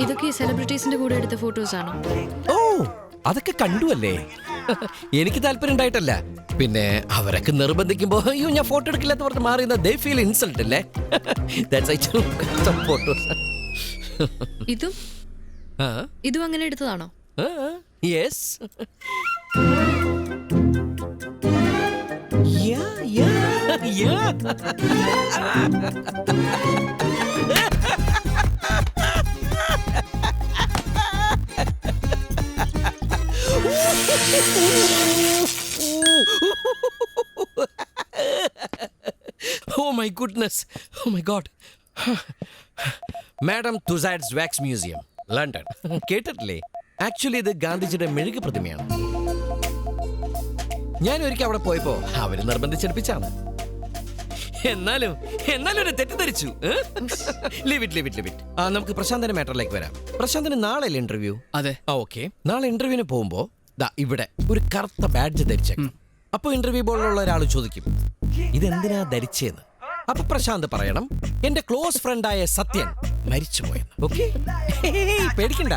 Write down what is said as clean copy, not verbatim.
ഇതൊക്കെ സെലിബ്രിറ്റീസിന്റെ കൂടെ എടുത്ത ഫോട്ടോസ് ആണോ? ഓ അതൊക്കെ കണ്ടുവല്ലേ. എനിക്ക് താല്പര്യം ഉണ്ടായിട്ടല്ല, പിന്നെ അവരൊക്കെ നിർബന്ധിക്കുമ്പോ അയ്യോ ഞാൻ ഫോട്ടോ എടുക്കില്ലെന്ന് പറഞ്ഞ് മാറിയുന്ന ദേ ഫീൽ ഇൻസൾട്ട് അല്ലേ. ഫോട്ടോസ് ഇതും അങ്ങനെ എടുത്തതാണോ? Yes. Oh my goodness. Oh my god. Madam Tussauds wax museum, London. കേട്ടിട്ടില്ലേ? ആക്ച്വലി ഇത് ഗാന്ധിജിയുടെ മെഴുക് പ്രതിമയാണ്. ഞാൻ ഒരിക്കൽ അവിടെ പോയപ്പോ അവര് നിർബന്ധിച്ചെടുപ്പിച്ചാണ്. എന്നാലും ഒരു തെറ്റിദ്ധരിച്ചു. Leave it. നമുക്ക് പ്രശാന്തന്റെ മാറ്ററിലേക്ക് വരാം. പ്രശാന്തിന് നാളെ ഇന്റർവ്യൂ? അതെ. ഓക്കെ. നാളെ ഇന്റർവ്യൂവിന് പോകുമ്പോ ദാ ഇവിടെ ഒരു കറുത്ത ബാഡ്ജ് ധരിച്ചേക്കണം. അപ്പൊ ഇന്റർവ്യൂ ബോർഡിലുള്ള ഒരാൾ ചോദിക്കും ഇതെന്തിനാ ധരിച്ചേന്ന്. അപ്പൊ പ്രശാന്ത് പറയണം എന്റെ ക്ലോസ് ഫ്രണ്ടായ സത്യൻ മരിച്ചുപോയെന്ന്. ഓക്കെ, പേടിക്കണ്ട,